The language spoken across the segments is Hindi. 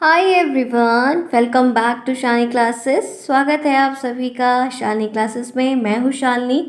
Hi everyone, welcome back to Shani classes. स्वागत है आप सभी का शानी क्लासेस में। मैं हूँ शालिनी।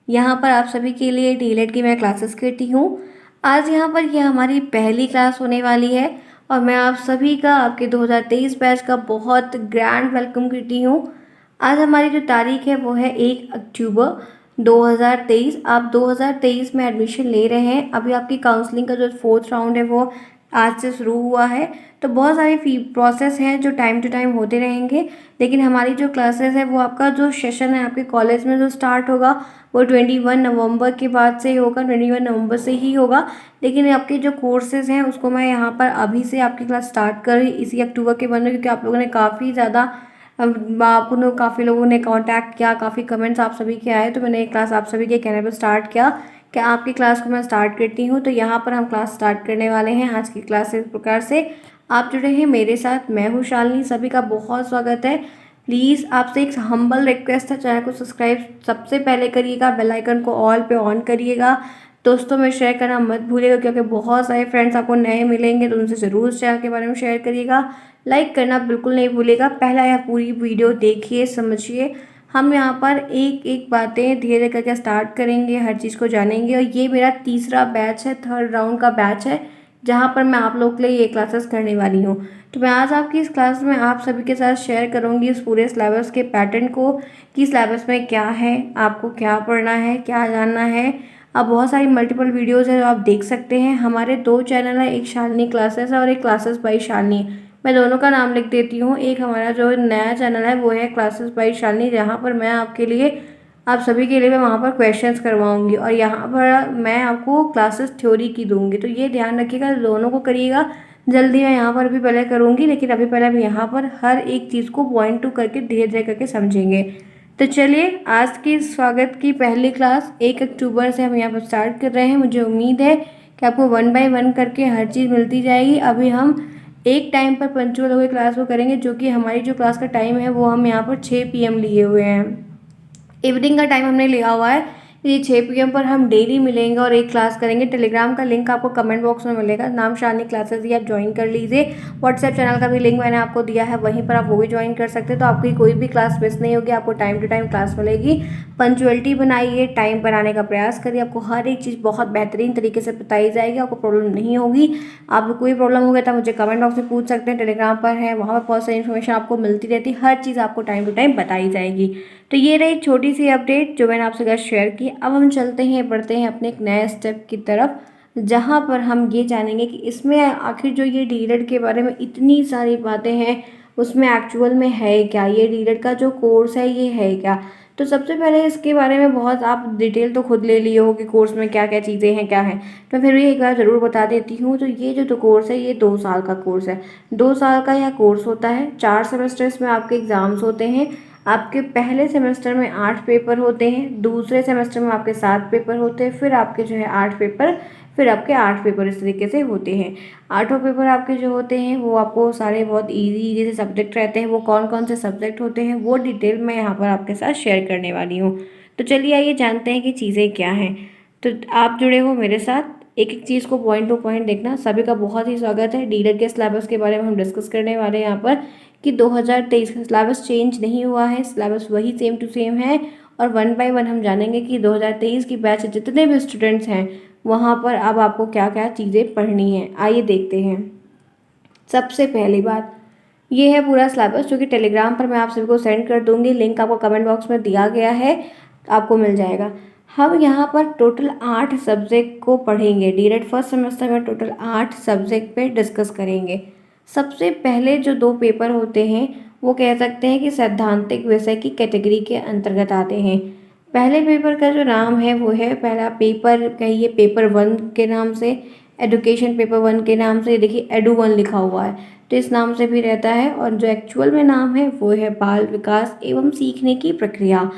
यहाँ पर आप सभी के लिए डीएलएड की मैं क्लासेस करती हूँ। आज यहाँ पर यह हमारी पहली क्लास होने वाली है और मैं आप सभी का आपके 2023 बैच का बहुत ग्रैंड वेलकम करती हूँ। आज हमारी जो तारीख है वो है 1 अक्टूबर 2023। आप 2023 में एडमिशन ले रहे हैं। अभी आपकी काउंसलिंग का जो फोर्थ राउंड है वो आज से शुरू हुआ है। तो बहुत सारे फी प्रोसेस हैं जो टाइम टू टाइम होते रहेंगे, लेकिन हमारी जो क्लासेस है वो आपका जो सेशन है आपके कॉलेज में जो स्टार्ट होगा वो 21 नवंबर के बाद से होगा, 21 नवंबर से ही होगा। लेकिन आपके जो कोर्सेज हैं उसको मैं यहाँ पर अभी से आपकी क्लास स्टार्ट कर रही इसी अक्टूबर के बंद में, क्योंकि आप लोगों ने काफ़ी ज़्यादा आपको काफ़ी लोगों ने कांटेक्ट किया, काफ़ी कमेंट्स आप सभी के आए, तो मैंने एक क्लास आप सभी के कहने पर स्टार्ट किया कि आपकी क्लास को मैं स्टार्ट करती हूँ। तो यहाँ पर हम क्लास स्टार्ट करने वाले हैं। आज की क्लास इस प्रकार से आप जुड़े हैं मेरे साथ। मैं हूँ शालिनी, सभी का बहुत स्वागत है। प्लीज़ आपसे एक हम्बल रिक्वेस्ट है, चैनल को सब्सक्राइब सबसे पहले करिएगा, बेल आइकन को ऑल पे ऑन करिएगा, दोस्तों में शेयर करना मत भूलिएगा, क्योंकि बहुत सारे फ्रेंड्स आपको नए मिलेंगे तो उनसे ज़रूर इस चैनल के बारे में शेयर करिएगा। लाइक करना बिल्कुल नहीं भूलिएगा। पहला यह पूरी वीडियो देखिए, समझिए। हम यहाँ पर एक एक बातें धीरे धीरे करके स्टार्ट करेंगे, हर चीज़ को जानेंगे। और ये मेरा तीसरा बैच है, थर्ड राउंड का बैच है, जहाँ पर मैं आप लोग के लिए ये क्लासेस करने वाली हूँ। तो मैं आज आपकी इस क्लास में आप सभी के साथ शेयर करूँगी इस पूरे सिलेबस के पैटर्न को, कि सिलेबस में क्या है, आपको क्या पढ़ना है, क्या जानना है। अब बहुत सारी मल्टीपल वीडियोज़ हैं जो आप देख सकते हैं। हमारे दो चैनल है, एक शालिनी क्लासेस है और एक क्लासेस बाई शालिनी। मैं दोनों का नाम लिख देती हूँ। एक हमारा जो नया चैनल है वो है क्लासेस बाई शालिनी, जहाँ पर मैं आपके लिए आप सभी के लिए मैं वहाँ पर क्वेश्चंस करवाऊंगी और यहाँ पर मैं आपको क्लासेस थ्योरी की दूंगी। तो ये ध्यान रखिएगा, दोनों को करिएगा। जल्दी मैं यहाँ पर भी पहले करूँगी, लेकिन अभी पहले हम यहाँ पर हर एक चीज़ को पॉइंट टू करके धीरे धीरे करके समझेंगे। तो चलिए, आज की स्वागत की पहली क्लास 1 अक्टूबर से हम यहाँ पर स्टार्ट कर रहे हैं। मुझे उम्मीद है कि आपको 1 बाय 1 करके हर चीज़ मिलती जाएगी। अभी हम एक टाइम पर पंचुअल होकर क्लास को करेंगे, जो कि हमारी जो क्लास का टाइम है वो हम यहाँ पर 6 PM लिए हुए हैं। इवनिंग का टाइम हमने लिया हुआ है। ये 6 PM पर हम डेली मिलेंगे और एक क्लास करेंगे। टेलीग्राम का लिंक आपको कमेंट बॉक्स में मिलेगा, नाम शालिनी क्लासेस ही आप ज्वाइन कर लीजिए। व्हाट्सएप चैनल का भी लिंक मैंने आपको दिया है, वहीं पर आप वो भी ज्वाइन कर सकते हैं। तो आपकी कोई भी क्लास मिस नहीं होगी, आपको टाइम टू टाइम क्लास मिलेगी। पंचुअलिटी बनाइए, टाइम पर आने का प्रयास करिए, आपको हर एक चीज़ बहुत बेहतरीन तरीके से बताई जाएगी, आपको प्रॉब्लम नहीं होगी। आपको कोई प्रॉब्लम हो गया तो मुझे कमेंट बॉक्स में पूछ सकते हैं। टेलीग्राम पर है, वहाँ पर बहुत सारी इन्फॉर्मेशन आपको मिलती रहती है, हर चीज़ आपको टाइम टू टाइम बताई जाएगी। तो ये रही एक छोटी सी अपडेट जो मैंने आपसे शेयर की। अब हम चलते हैं, बढ़ते हैं अपने एक नए स्टेप की तरफ, जहाँ पर हम ये जानेंगे कि इसमें आखिर जो ये डीएलएड के बारे में इतनी सारी बातें हैं उसमें एक्चुअल में है क्या, ये डीएलएड का जो कोर्स है ये है क्या। तो सबसे पहले इसके बारे में बहुत आप डिटेल तो खुद ले लिए हो कि कोर्स में क्या क्या चीज़ें हैं, क्या है। तो फिर भी एक बार ज़रूर बता देती हूँ। तो ये जो कोर्स है ये 2 साल का कोर्स है। 2 साल का यह कोर्स होता है। 4 सेमेस्टर्स में आपके एग्ज़ाम्स होते हैं। आपके पहले सेमेस्टर में 8 पेपर होते हैं, दूसरे सेमेस्टर में आपके 7 पेपर होते हैं, फिर आपके जो है 8 पेपर, फिर आपके 8 पेपर इस तरीके से होते हैं। 8 पेपर आपके जो होते हैं वो आपको सारे बहुत इजी से सब्जेक्ट रहते हैं। वो कौन कौन से सब्जेक्ट होते हैं वो डिटेल मैं यहाँ पर आपके साथ शेयर करने वाली हूँ। तो चलिए आइए जानते हैं कि चीज़ें क्या हैं। तो आप जुड़े हो मेरे साथ, एक एक चीज़ को पॉइंट टू पॉइंट देखना। सभी का बहुत ही स्वागत है। डीएलएड के सिलेबस के बारे में हम डिस्कस करने वाले हैं यहाँ पर, कि 2023 का सिलेबस चेंज नहीं हुआ है, सिलेबस वही सेम टू सेम है। और 1 बाय 1 हम जानेंगे कि 2023 की बैच जितने भी स्टूडेंट्स हैं वहाँ पर अब आपको क्या क्या चीज़ें पढ़नी है। आइए देखते हैं। सबसे पहली बात ये है पूरा सिलेबस, जो कि टेलीग्राम पर मैं आप सभी को सेंड कर दूंगी। लिंक आपको कमेंट बॉक्स में दिया गया है, आपको मिल जाएगा। हम यहाँ पर टोटल 8 सब्जेक्ट को पढ़ेंगे। डीएलएड फर्स्ट सेमेस्टर में टोटल 8 सब्जेक्ट पे डिस्कस करेंगे। सबसे पहले जो 2 पेपर होते हैं वो कह सकते हैं कि सैद्धांतिक विषय की कैटेगरी के अंतर्गत आते हैं। पहले पेपर का जो नाम है वो है, पहला पेपर कहिए पेपर 1 के नाम से, एडुकेशन पेपर 1 के नाम से। देखिए एडू 1 लिखा हुआ है, तो इस नाम से भी रहता है। और जो एक्चुअल में नाम है वो है बाल विकास एवं सीखने की प्रक्रिया।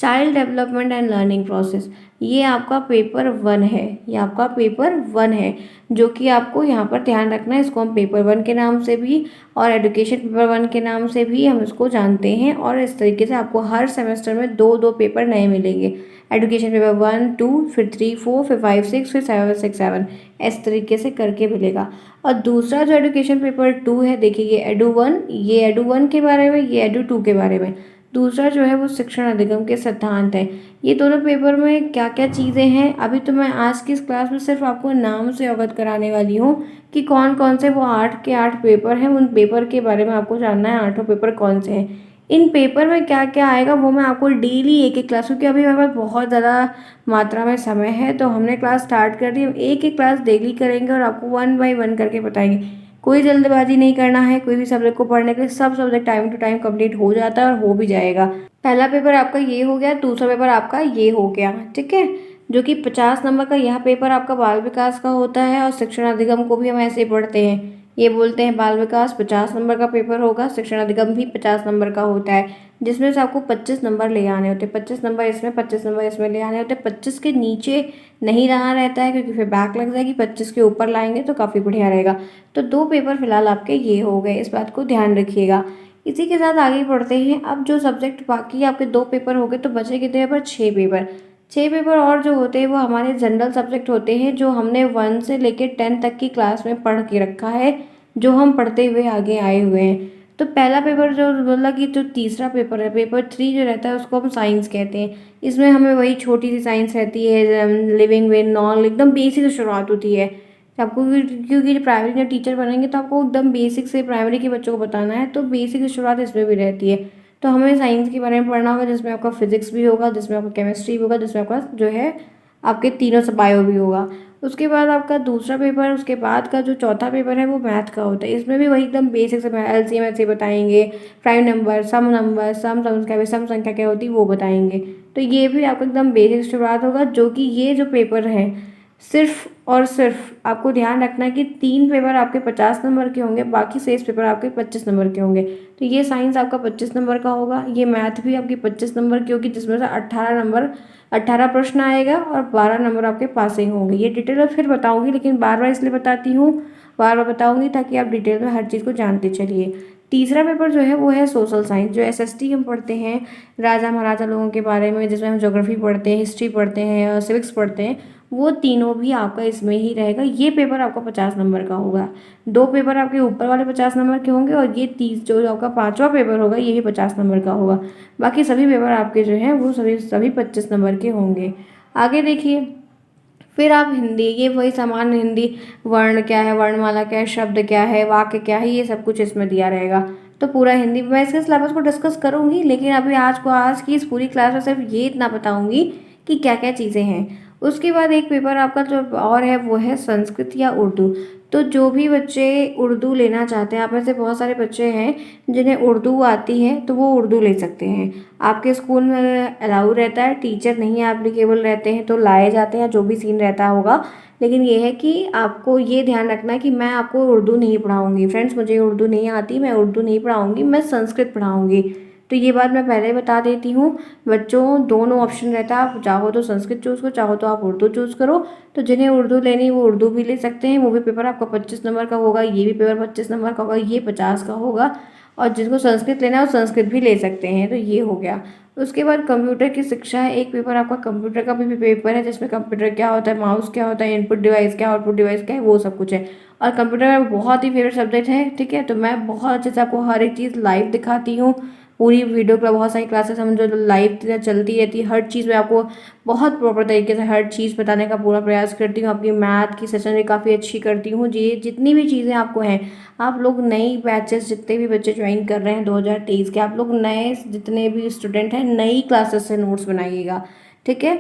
Child development and learning process, ये आपका पेपर 1 है, ये आपका पेपर 1 है, जो कि आपको यहाँ पर ध्यान रखना है। इसको हम पेपर 1 के नाम से भी और एजुकेशन पेपर 1 के नाम से भी हम इसको जानते हैं। और इस तरीके से आपको हर सेमेस्टर में दो दो पेपर नए मिलेंगे। एजुकेशन पेपर 1, 2, फिर 3, 4, फिर 5, 6, फिर 7, 6, 7, इस तरीके से करके मिलेगा। और दूसरा जो एजुकेशन पेपर 2 है, देखिए ये एडू 1, ये एडू 1 के बारे में, ये एडू 2 के बारे में। दूसरा जो है वो शिक्षण अधिगम के सिद्धांत है। ये दोनों पेपर में क्या क्या चीज़ें हैं, अभी तो मैं आज की इस क्लास में सिर्फ आपको नाम से अवगत कराने वाली हूँ कि कौन कौन से वो 8 के 8 पेपर हैं। उन पेपर के बारे में आपको जानना है, 8 पेपर कौन से हैं, इन पेपर में क्या क्या आएगा, वो मैं आपको डेली एक एक क्लास, क्योंकि अभी हमारे पास बहुत ज़्यादा मात्रा में समय है तो हमने क्लास स्टार्ट कर दी। हम एक एक क्लास डेली करेंगे और आपको 1 बाय 1 करके बताएंगे। कोई जल्दबाजी नहीं करना है, कोई भी सब्जेक्ट को पढ़ने के लिए सब subject time to time complete हो जाता है और हो भी जाएगा। पहला पेपर आपका ये हो गया, दूसरा पेपर आपका ये हो गया, ठीक है, जो कि 50 नंबर का यह पेपर आपका बाल विकास का होता है। और शिक्षण अधिगम को भी हम ऐसे ही पढ़ते हैं, ये बोलते हैं बाल विकास 50 नंबर का पेपर होगा, शिक्षण अधिगम भी 50 नंबर का होता है, जिसमें से आपको 25 नंबर ले आने होते हैं। 25 नंबर इसमें, 25 नंबर इसमें ले आने होते हैं। 25 के नीचे नहीं रहा रहता है क्योंकि फिर बैक लग जाएगी, 25 के ऊपर लाएंगे तो काफ़ी बढ़िया रहेगा। तो दो पेपर फिलहाल आपके ये हो गए, इस बात को ध्यान रखिएगा। इसी के साथ आगे बढ़ते हैं। अब जो सब्जेक्ट बाकी आपके 2 पेपर हो गए, तो बचे कितने पेपर, 6 पेपर। 6 पेपर और जो होते हैं वो हमारे जनरल सब्जेक्ट होते हैं, जो हमने 1 से लेकर 10 तक की क्लास में पढ़ के रखा है, जो हम पढ़ते हुए आगे आए हुए हैं। तो पहला पेपर जो बोला कि जो तीसरा पेपर है, पेपर 3 जो रहता है उसको हम साइंस कहते हैं। इसमें हमें वही छोटी सी साइंस रहती है, लिविंग विद नॉन, एकदम बेसिक से शुरुआत होती है आपको, क्योंकि प्राइमरी में टीचर बनेंगे तो आपको एकदम बेसिक से प्राइमरी के बच्चों को बताना है, तो बेसिक की शुरुआत इसमें भी रहती है। तो हमें साइंस के बारे में पढ़ना होगा, जिसमें आपका फिजिक्स भी होगा, जिसमें आपका केमिस्ट्री भी होगा, जिसमें आपका जो है आपके तीनों से बायो भी होगा। उसके बाद आपका दूसरा पेपर, उसके बाद का जो चौथा पेपर है वो मैथ का होता है। इसमें भी वही एकदम बेसिक से एलसीएम ऐसे बताएंगे, प्राइम नंबर, सम संख्या क्या होती है वो बताएंगे। तो ये भी आपका एकदम बेसिक शुरुआत होगा, जो कि ये जो पेपर है सिर्फ और सिर्फ आपको ध्यान रखना है कि 3 पेपर आपके 50 नंबर के होंगे, बाकी शेष पेपर आपके 25 नंबर के होंगे। तो ये साइंस आपका 25 नंबर का होगा, ये मैथ भी आपकी 25 नंबर की होगी, जिसमें से 18 प्रश्न आएगा और 12 नंबर आपके पासिंग होंगे। ये डिटेल में फिर बताऊंगी, लेकिन बार बार इसलिए बताती हूँ, बार बार बताऊंगी ताकि आप डिटेल में हर चीज़ को जानते चलिए। तीसरा पेपर जो है वो है सोशल साइंस, जो एसएसटी हम पढ़ते हैं राजा महाराजा लोगों के बारे में, जिसमें हम ज्योग्राफी पढ़ते हैं, हिस्ट्री पढ़ते हैं और सिविक्स पढ़ते हैं, वो तीनों भी आपका इसमें ही रहेगा। ये पेपर आपका 50 नंबर का होगा। 2 पेपर आपके ऊपर वाले 50 नंबर के होंगे और ये 30 जो आपका 5वां पेपर होगा ये भी 50 नंबर का होगा। बाकी सभी पेपर आपके जो हैं वो सभी 25 नंबर के होंगे। आगे देखिए, फिर आप हिंदी, ये वही सामान्य हिंदी, वर्ण क्या है, वर्णमाला क्या है, शब्द क्या है, वाक्य क्या है, ये सब कुछ इसमें दिया रहेगा। तो पूरा हिंदी मैं इसके सिलेबस को डिस्कस करूँगी, लेकिन अभी आज की इस पूरी क्लास में सिर्फ ये इतना बताऊँगी कि क्या क्या चीज़ें हैं। उसके बाद एक पेपर आपका जो और है वो है संस्कृत या उर्दू। तो जो भी बच्चे उर्दू लेना चाहते हैं, आप में से बहुत सारे बच्चे हैं जिन्हें उर्दू आती है, तो वो उर्दू ले सकते हैं। आपके स्कूल में अलाउ रहता है, टीचर नहीं एप्लीकेबल रहते हैं तो लाए जाते हैं, जो भी सीन रहता होगा। लेकिन ये है कि आपको ये ध्यान रखना है कि मैं आपको उर्दू नहीं पढ़ाऊँगी फ्रेंड्स, मुझे उर्दू नहीं आती, मैं उर्दू नहीं पढ़ाऊँगी, मैं संस्कृत पढ़ाऊँगी। तो ये बात मैं पहले बता देती हूँ। बच्चों, दोनों ऑप्शन रहता है, आप चाहो तो संस्कृत चूज़ करो, चाहो तो आप उर्दू चूज़ करो। तो जिन्हें उर्दू लेनी वो उर्दू भी ले सकते हैं, वो भी पेपर आपका 25 नंबर का होगा, ये भी पेपर 25 नंबर का होगा, ये 50 का होगा। और जिनको संस्कृत लेना है वो संस्कृत भी ले सकते हैं। तो ये हो गया। उसके बाद कंप्यूटर की शिक्षा है, एक पेपर आपका कंप्यूटर का भी पेपर है, जिसमें कंप्यूटर क्या होता है, माउस क्या होता है, इनपुट डिवाइस क्या है, आउटपुट डिवाइस क्या है, वो सब कुछ है। और कंप्यूटर मेरा बहुत ही फेवरेट सब्जेक्ट है, ठीक है। तो मैं बहुत अच्छे से आपको हर एक चीज़ लाइव दिखाती हूँ। पूरी वीडियो का बहुत सारी क्लासेस हम जो लाइव चलती रहती है, हर चीज़ में आपको बहुत प्रॉपर तरीके से हर चीज़ बताने का पूरा प्रयास करती हूँ। आपकी मैथ की सेशन भी काफ़ी अच्छी करती हूँ जी। जितनी भी चीज़ें आपको हैं, आप लोग नई बैचेस जितने भी बच्चे ज्वाइन कर रहे हैं 2023 के, आप लोग नए जितने भी स्टूडेंट हैं नई क्लासेस से नोट्स बनाइएगा, ठीक है।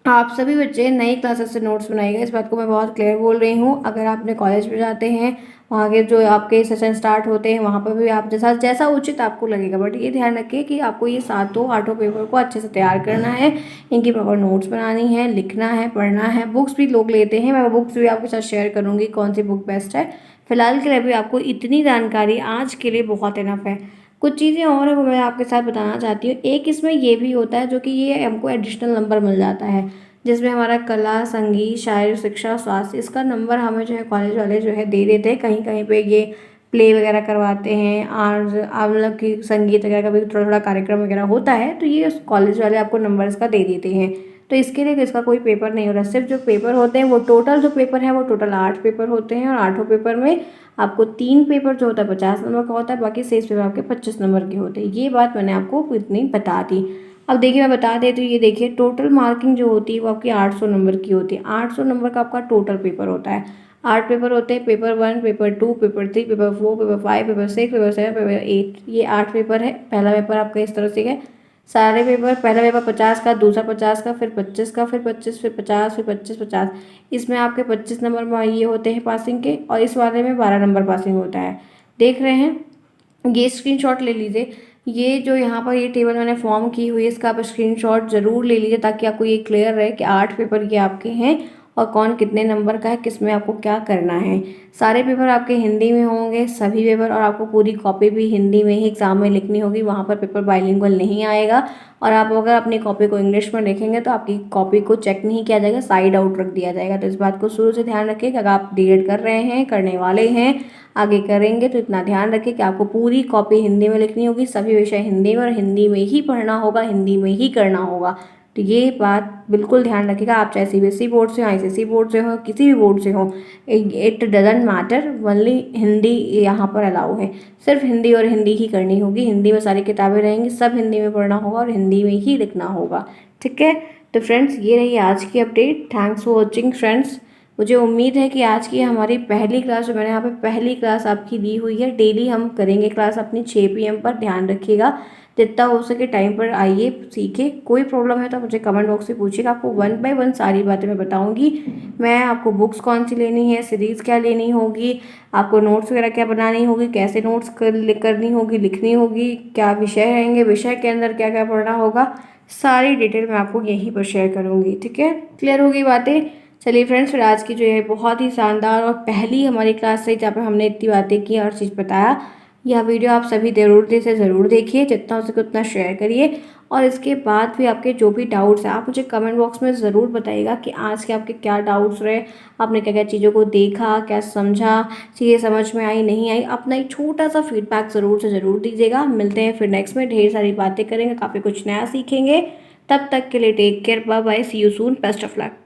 आप सभी बच्चे नई क्लासेस से नोट्स बनाइएगा, इस बात को मैं बहुत क्लियर बोल रही हूँ। अगर आप अपने कॉलेज में जाते हैं, वहाँ के जो आपके सेशन स्टार्ट होते हैं वहाँ पर भी आप जैसा जैसा उचित आपको लगेगा, बट ये ध्यान रखिए कि आपको ये 7-8 पेपर को अच्छे से तैयार करना है, इनकी प्रॉपर नोट्स बनानी है, लिखना है, पढ़ना है। बुक्स भी लोग लेते हैं, मैं बुक्स भी आपके साथ शेयर करूँगी कौन सी बुक बेस्ट है। फिलहाल के लिए भी आपको इतनी जानकारी आज के लिए बहुत इनफ है। कुछ चीज़ें और हैं वो मैं आपके साथ बताना चाहती हूँ। एक इसमें ये भी होता है जो कि ये हमको एडिशनल नंबर मिल जाता है, जिसमें हमारा कला, संगीत, शारीरिक शिक्षा, स्वास्थ्य, इसका नंबर हमें जो है कॉलेज वाले जो है दे देते हैं। कहीं-कहीं पे ये प्ले वगैरह करवाते हैं और मतलब कि संगीत वगैरह का भी थोड़ा-थोड़ा कार्यक्रम वगैरह होता है, तो ये उस कॉलेज वाले आपको नंबर इसका दे देते हैं। तो इसके लिए इसका कोई पेपर नहीं होता, सिर्फ जो पेपर होते हैं वो टोटल जो पेपर है वो टोटल 8 पेपर होते हैं और 8 पेपर में आपको 3 पेपर जो होता है 50 नंबर का होता है, बाकी शेष पेपर आपके 25 नंबर के होते हैं। ये बात मैंने आपको इतनी बता दी। अब देखिए मैं बता देती हूँ, ये देखिए टोटल मार्किंग जो होती है वो आपकी 800 नंबर की होती है। 800 नंबर का आपका टोटल पेपर होता है। 8 पेपर होते हैं, paper 1, paper 2, paper 3, paper 4, paper 5, paper 6, paper 7, paper 8, ये 8 पेपर है। पहला पेपर आपका इस तरह से है। सारे पेपर, पहला पेपर 50 का, दूसरा 50 का, फिर 25 का, फिर 25, फिर 50, फिर 25, 50। इसमें आपके 25 नंबर में ये होते हैं पासिंग के, और इस वाले में 12 नंबर पासिंग होता है। देख रहे हैं? ये स्क्रीनशॉट ले लीजिए। ये जो यहाँ पर ये टेबल मैंने फॉर्म की हुई है, इसका आप स्क्रीनशॉट ज़रूर ले लीजिए ताकि आपको ये क्लियर रहे कि 8 पेपर ये आपके हैं और कौन कितने नंबर का है, किस में आपको क्या करना है। सारे पेपर आपके हिंदी में होंगे, सभी पेपर, और आपको पूरी कॉपी भी हिंदी में ही एग्ज़ाम में लिखनी होगी। वहाँ पर पेपर बाइलिंगुअल नहीं आएगा, और आप अगर अपनी कॉपी को इंग्लिश में लिखेंगे तो आपकी कॉपी को चेक नहीं किया जाएगा, साइड आउट रख दिया जाएगा। तो इस बात को शुरू से ध्यान रखिए कि अगर आप डीएड कर रहे हैं, करने वाले हैं, आगे करेंगे, तो इतना ध्यान रखिए कि आपको पूरी कॉपी हिंदी में लिखनी होगी, सभी विषय हिंदी में, और हिंदी में ही पढ़ना होगा, हिंदी में ही करना होगा। तो ये बात बिल्कुल ध्यान रखिएगा। आप चाहे सीबीएसई बोर्ड से हो, आईसीएसई बोर्ड से हो, किसी भी बोर्ड से हो, it doesn't matter, only Hindi यहाँ पर अलाउ है। सिर्फ हिंदी और हिंदी ही करनी होगी। हिंदी में सारी किताबें रहेंगी, सब हिंदी में पढ़ना होगा और हिंदी में ही लिखना होगा। ठीक है? तो फ्रेंड्स, ये रही आज की update. Thanks for watching friends. मुझे उम्मीद है कि आज की हमारी पहली क्लास, जो मैंने यहाँ पे पहली क्लास आपकी दी हुई है, डेली हम करेंगे क्लास अपनी 6 PM पर। ध्यान रखिएगा, जितना हो सके टाइम पर आइए, सीखे। कोई प्रॉब्लम है तो मुझे कमेंट बॉक्स में पूछिएगा, आपको 1 बाय 1 सारी बातें मैं बताऊंगी। मैं आपको बुक्स कौन सी लेनी है, सीरीज़ क्या लेनी होगी, आपको नोट्स वगैरह क्या बनानी होगी, कैसे नोट्स करनी होगी, लिखनी होगी, क्या विषय रहेंगे, विषय के अंदर क्या क्या पढ़ना होगा, सारी डिटेल मैं आपको यहीं पर शेयर करूँगी। ठीक है? क्लियर होगी बातें? चलिए फ्रेंड्स, फिर आज की जो है बहुत ही शानदार और पहली हमारी क्लास रही जहाँ पे हमने इतनी बातें की और चीज़ बताया। यह वीडियो आप सभी ज़रूर देखिए, जितना हो सके उतना शेयर करिए, और इसके बाद भी आपके जो भी डाउट्स हैं आप मुझे कमेंट बॉक्स में ज़रूर बताइएगा कि आज के आपके क्या डाउट्स रहे, आपने क्या क्या चीज़ों को देखा, क्या समझा, चीज़ें समझ में आई, नहीं आई। अपना एक छोटा सा फीडबैक ज़रूर से ज़रूर दीजिएगा। मिलते हैं फिर नेक्स्ट में, ढेर सारी बातें करेंगे, काफ़ी कुछ नया सीखेंगे। तब तक के लिए take care, bye bye, see you soon, best of luck.